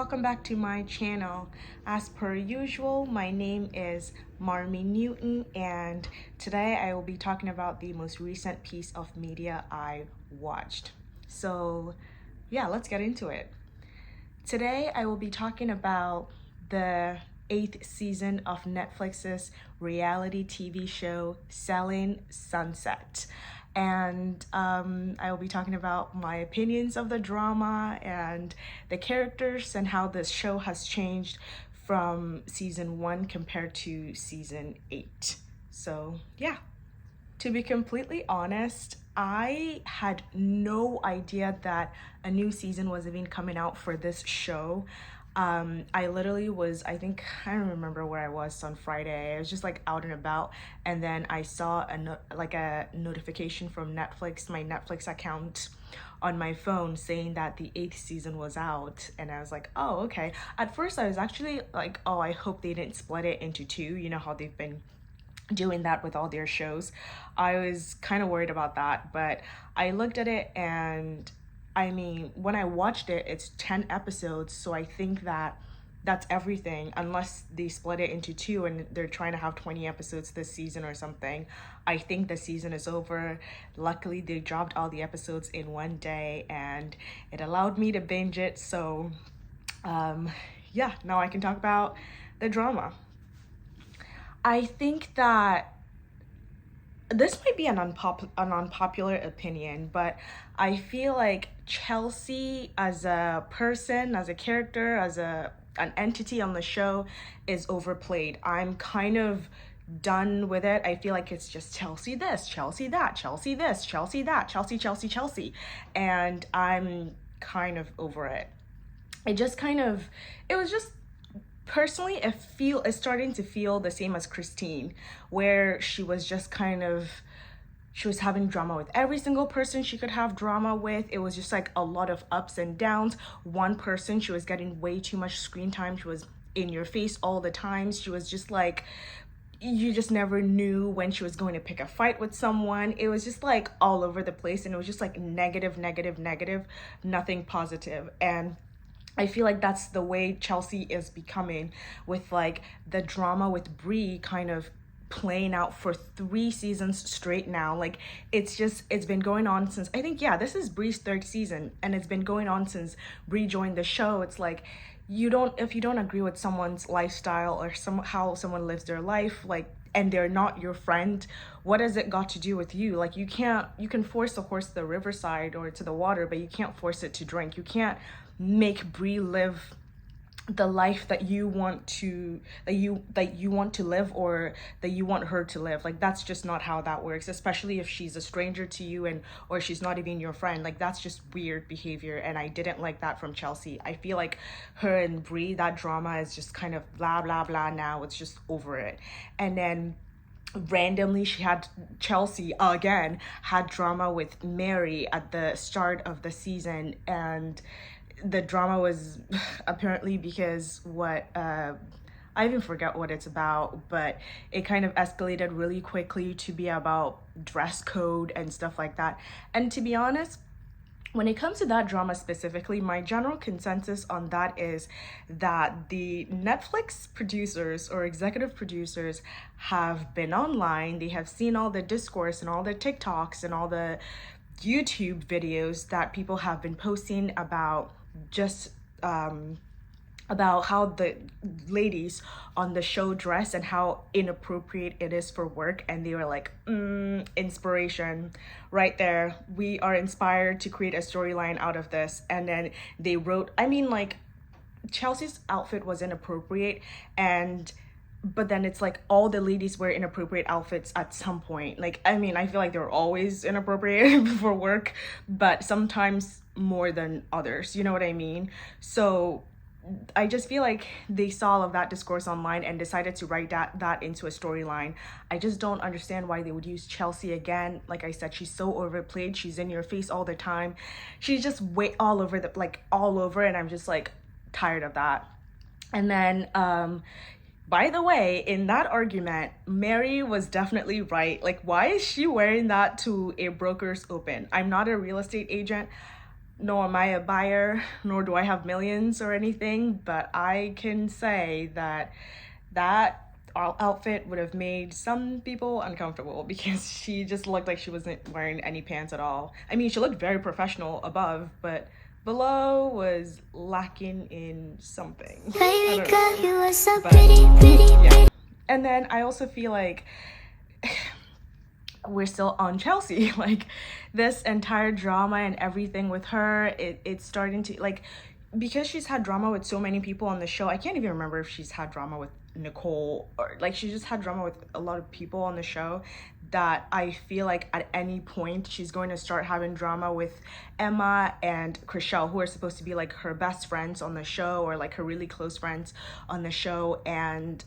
welcome back to my channel. As per usual, my name is Marmy Newton, and today I will be talking about the most recent piece of media I watched. So yeah, let's get into it. Today I will be talking about the 8th season of Netflix's reality TV show Selling Sunset. And I will be talking about my opinions of the drama and the characters and how this show has changed from season 1 compared to season 8. So yeah, to be completely honest, I had no idea that a new season was even coming out for this show. I literally was, I don't remember where I was on Friday. I was just like out and about, and then I saw a notification from Netflix, my Netflix account on my phone, saying that the 8th season was out, and I was like, oh, okay. At first I was actually like, oh, I hope they didn't split it into two, you know how they've been doing that with all their shows. I was kind of worried about that, but I looked at it, and I mean, when I watched it, it's 10 episodes, so I think that that's everything, unless they split it into two and they're trying to have 20 episodes this season or something. I think the season is over. Luckily, they dropped all the episodes in one day, and it allowed me to binge it. So yeah, now I can talk about the drama. I think that this might be an unpopular opinion, but I feel like Chelsea as a person, as a character, as an entity on the show is overplayed. I'm kind of done with it. I feel like it's just Chelsea this, Chelsea that, Chelsea this, Chelsea that, Chelsea, Chelsea, Chelsea. And I'm kind of over it. It was just personally, it's starting to feel the same as Christine, where she was having drama with every single person she could have drama with. It was just like a lot of ups and downs. One person, she was getting way too much screen time. She was in your face all the time. She was just like, you just never knew when she was going to pick a fight with someone. It was just like all over the place, and it was just like negative, negative, negative, nothing positive. And I feel like that's the way Chelsea is becoming, with like the drama with Bre kind of playing out for 3 seasons straight now. Like it's been going on since, I think, yeah, this is Bre's 3rd season, and it's been going on since Bre joined the show. It's like, if you don't agree with someone's lifestyle or how someone lives their life, like, and they're not your friend, what has it got to do with you? Like, you can force a horse to the riverside or to the water, but you can't force it to drink. You can't make Bre live the life that you want to live, or that you want her to live. Like, that's just not how that works, especially if she's a stranger to you, or she's not even your friend. Like, that's just weird behavior, and I didn't like that from Chelsea. I feel like her and Bre, that drama is just kind of blah blah blah now. It's just over it. And then randomly, Chelsea again had drama with Mary at the start of the season, and the drama was apparently because I even forget what it's about, but it kind of escalated really quickly to be about dress code and stuff like that. And to be honest, when it comes to that drama specifically, my general consensus on that is that the Netflix producers or executive producers have been online. They have seen all the discourse and all the TikToks and all the YouTube videos that people have been posting about about how the ladies on the show dress and how inappropriate it is for work, and they were like, inspiration right there. We are inspired to create a storyline out of this. And then they wrote, I mean, like, Chelsea's outfit was inappropriate, but then it's like all the ladies wear inappropriate outfits at some point. Like, I mean, I feel like they're always inappropriate for work, but sometimes more than others, you know what I mean? So I just feel like they saw all of that discourse online and decided to write that into a storyline. I just don't understand why they would use Chelsea again. Like I said, she's so overplayed. She's in your face all the time. She's just way all over, and I'm just like tired of that. And then by the way, in that argument, Mary was definitely right. Like, why is she wearing that to a broker's open? I'm not a real estate agent. nor am I a buyer, nor do I have millions or anything, but I can say that that outfit would have made some people uncomfortable because she just looked like she wasn't wearing any pants at all. I mean, she looked very professional above, but below was lacking in something. Baby girl, you are so But, pretty, yeah. And then I also feel like we're still on Chelsea. Like this entire drama and everything with her, it's starting to like, because she's had drama with so many people on the show. I can't even remember if she's had drama with Nicole, or like she just had drama with a lot of people on the show, that I feel like at any point she's going to start having drama with Emma and Chriselle, who are supposed to be like her best friends on the show, or like her really close friends on the show. And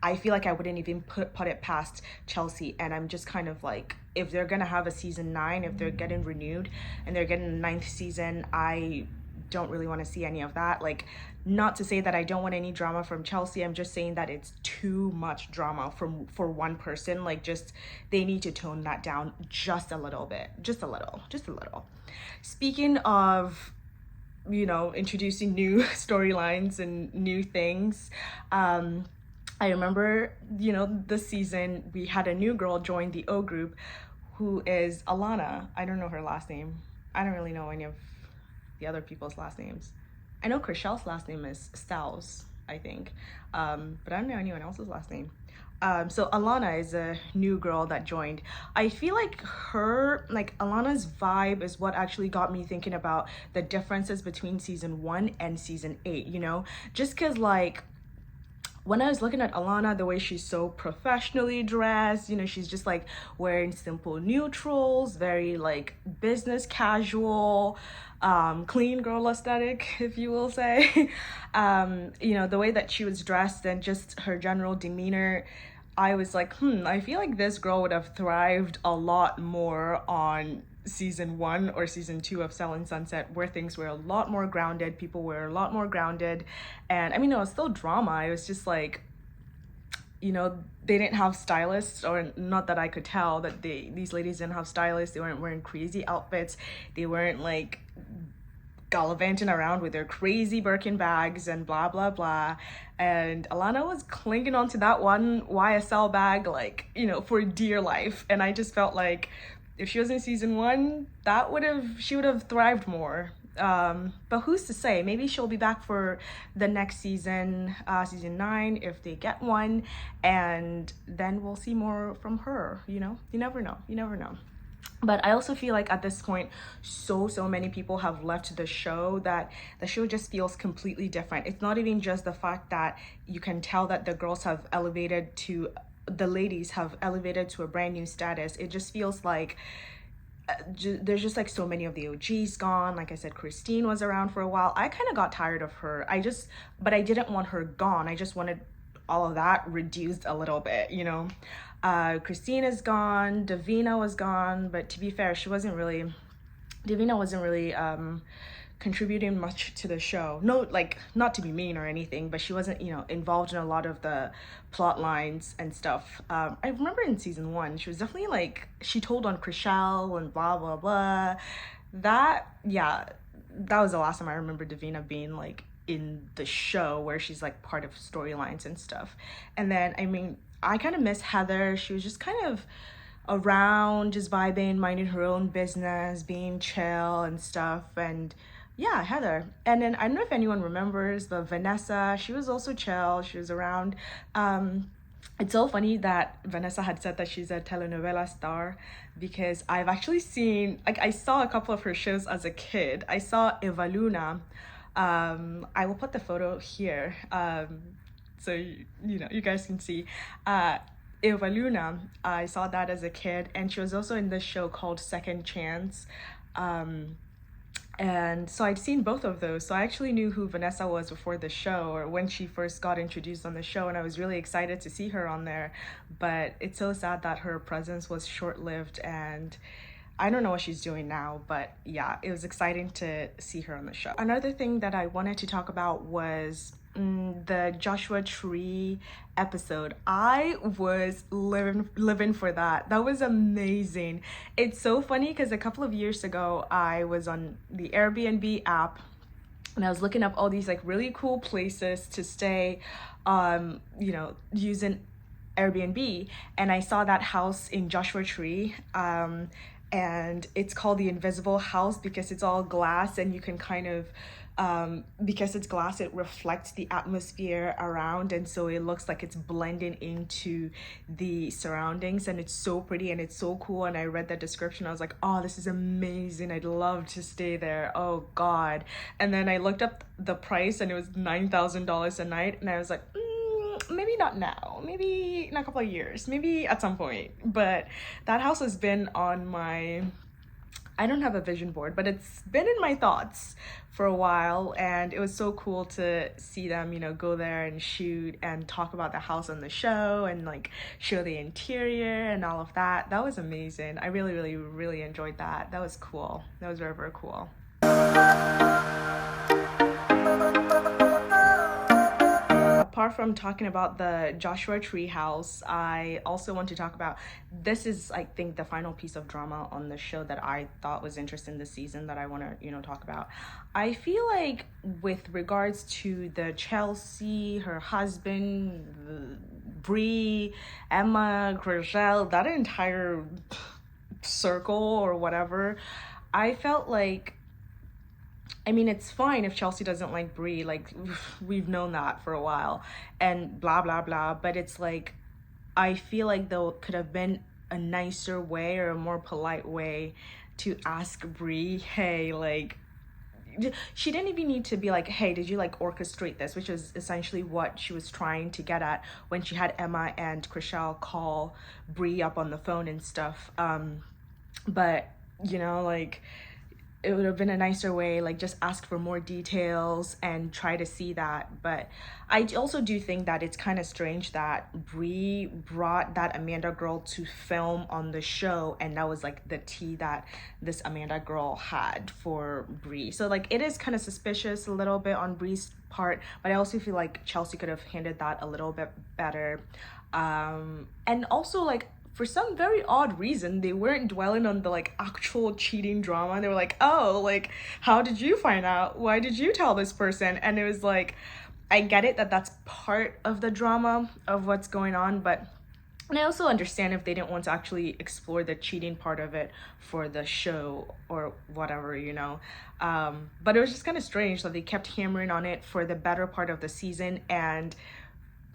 I feel like I wouldn't even put it past Chelsea. And I'm just kind of like, if they're gonna have a season 9, if they're getting renewed and they're getting a 9th season, I don't really want to see any of that. Like, not to say that I don't want any drama from Chelsea, I'm just saying that it's too much drama for one person. Like, just, they need to tone that down just a little bit, just a little. Speaking of, you know, introducing new storylines and new things, I remember, you know, this season we had a new girl join the O group who is Alana. I don't know her last name. I don't really know any of the other people's last names. I know Chriselle's last name is Styles, I think, but I don't know anyone else's last name. So Alana is a new girl that joined. I feel like Alana's vibe is what actually got me thinking about the differences between season 1 and season 8, you know, just because like, when I was looking at Alana, the way she's so professionally dressed, you know, she's just like wearing simple neutrals, very like business casual, clean girl aesthetic, if you will say. You know, the way that she was dressed and just her general demeanor, I was like, I feel like this girl would have thrived a lot more on season 1 or season 2 of Selling Sunset, where things were a lot more grounded, people were a lot more grounded. And I mean, it was still drama. It was just like, you know, they didn't have stylists, or not that I could tell that these ladies didn't have stylists. They weren't wearing crazy outfits. They weren't like gallivanting around with their crazy Birkin bags and blah blah blah. And Alana was clinging onto that one YSL bag, like, you know, for dear life. And I just felt like if she was in season 1, she would have thrived more. But who's to say? Maybe she'll be back for the next season, season 9, if they get one, and then we'll see more from her. You know, you never know. But I also feel like at this point, so many people have left the show that the show just feels completely different. It's not even just the fact that you can tell that the ladies have elevated to a brand new status. It just feels like there's just like so many of the OGs gone. Like I said, Christine was around for a while. I kind of got tired of her. But I didn't want her gone. I just wanted all of that reduced a little bit, you know. Christine is gone, Davina was gone, but to be fair, Davina wasn't really contributing much to the show. No, like, not to be mean or anything, but she wasn't, you know, involved in a lot of the plot lines and stuff. I remember in season 1, she was definitely like, she told on Chriselle and blah blah blah. That was the last time I remember Davina being like in the show, where she's like part of storylines and stuff. And then, I mean, I kind of miss Heather. She was just kind of around, just vibing, minding her own business, being chill and stuff. And yeah, Heather. And then I don't know if anyone remembers, but Vanessa, she was also chill. She was around. It's so funny that Vanessa had said that she's a telenovela star, because I've actually seen, like, I saw a couple of her shows as a kid. I saw Eva Luna. I will put the photo here, so you know, you guys can see. Eva Luna, I saw that as a kid, and she was also in this show called Second Chance. And so I'd seen both of those. So I actually knew who Vanessa was before the show, or when she first got introduced on the show, and I was really excited to see her on there. But it's so sad that her presence was short-lived, and I don't know what she's doing now, but yeah, it was exciting to see her on the show. Another thing that I wanted to talk about was the Joshua Tree episode. I was living for that. That was amazing. It's so funny because a couple of years ago I was on the Airbnb app and I was looking up all these like really cool places to stay, using Airbnb, and I saw that house in Joshua Tree. And it's called the Invisible House because it's all glass and you can kind of because it's glass, it reflects the atmosphere around, and so it looks like it's blending into the surroundings, and it's so pretty and it's so cool. And I read the description, I was like, oh, this is amazing, I'd love to stay there, oh god. And then I looked up the price and it was $9,000 a night, and I was like, maybe not now, maybe in a couple of years, maybe at some point. But that house has been on my, I don't have a vision board, but it's been in my thoughts for a while, and it was so cool to see them, go there and shoot and talk about the house on the show and like show the interior and all of that. That was amazing. I really, really, really enjoyed that. That was cool. That was very, very cool. Apart from talking about the Joshua Tree house, I also want to talk about, this is, I think, the final piece of drama on the show that I thought was interesting this season that I want to, talk about. I feel like with regards to the Chelsea, her husband, Bre, Emma, Grishel, that entire circle or whatever, I felt like, it's fine if Chelsea doesn't like Bre, like we've known that for a while and blah blah blah, but it's like I feel like there could have been a nicer way or a more polite way to ask Bre, hey, like, she didn't even need to be like, hey, did you like orchestrate this, which is essentially what she was trying to get at when she had Emma and Grishel call Bre up on the phone and stuff. But like, it would have been a nicer way, like just ask for more details and try to see that. But I also do think that it's kind of strange that Bre brought that Amanda girl to film on the show, and that was like the tea that this Amanda girl had for Bre. So like it is kind of suspicious a little bit on Bre's part, but I also feel like Chelsea could have handled that a little bit better. And also, like, for some very odd reason, they weren't dwelling on the like actual cheating drama. They were like, oh, like, how did you find out? Why did you tell this person? And it was like, I get it that that's part of the drama of what's going on, but and I also understand if they didn't want to actually explore the cheating part of it for the show or whatever, but it was just kind of strange that they kept hammering on it for the better part of the season, and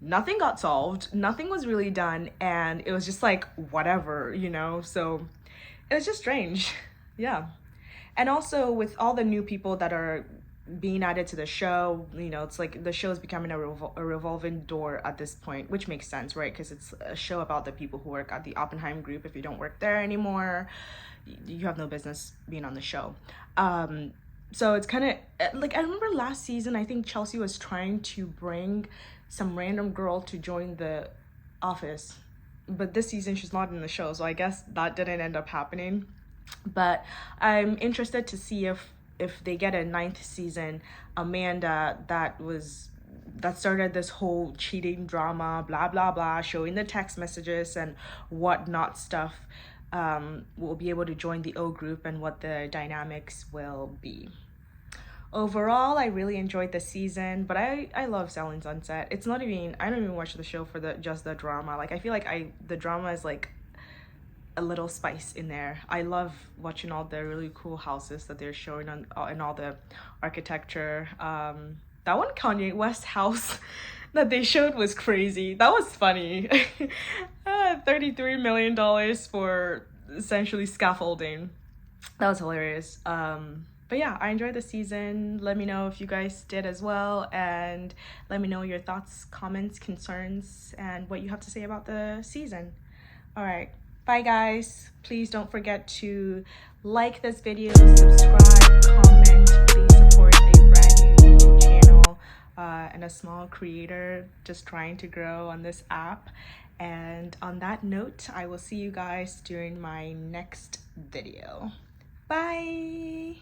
nothing got solved, nothing was really done, and it was just like whatever, so it was just strange. Yeah. And also with all the new people that are being added to the show, it's like the show is becoming a revolving door at this point, which makes sense, right? Because it's a show about the people who work at the Oppenheim Group. If you don't work there anymore, you have no business being on the show. So it's kind of like, I remember last season, I think Chelsea was trying to bring some random girl to join the office, but this season she's not in the show, so I guess that didn't end up happening. But I'm interested to see if they get a 9th season, Amanda that started this whole cheating drama, blah blah blah, showing the text messages and whatnot stuff, will be able to join the O group and what the dynamics will be. Overall, I really enjoyed the season, but I love Selling Sunset. It's not even, I don't even watch the show for just the drama. Like, I feel like the drama is like a little spice in there. I love watching all the really cool houses that they're showing on and all the architecture. That one Kanye West house that they showed was crazy. That was funny. $33 million for essentially scaffolding. That was hilarious. But yeah, I enjoyed the season. Let me know if you guys did as well, and let me know your thoughts, comments, concerns, and what you have to say about the season. All right, bye guys. Please don't forget to like this video, subscribe, comment. Please support a brand new YouTube channel and a small creator just trying to grow on this app. And on that note, I will see you guys during my next video. Bye.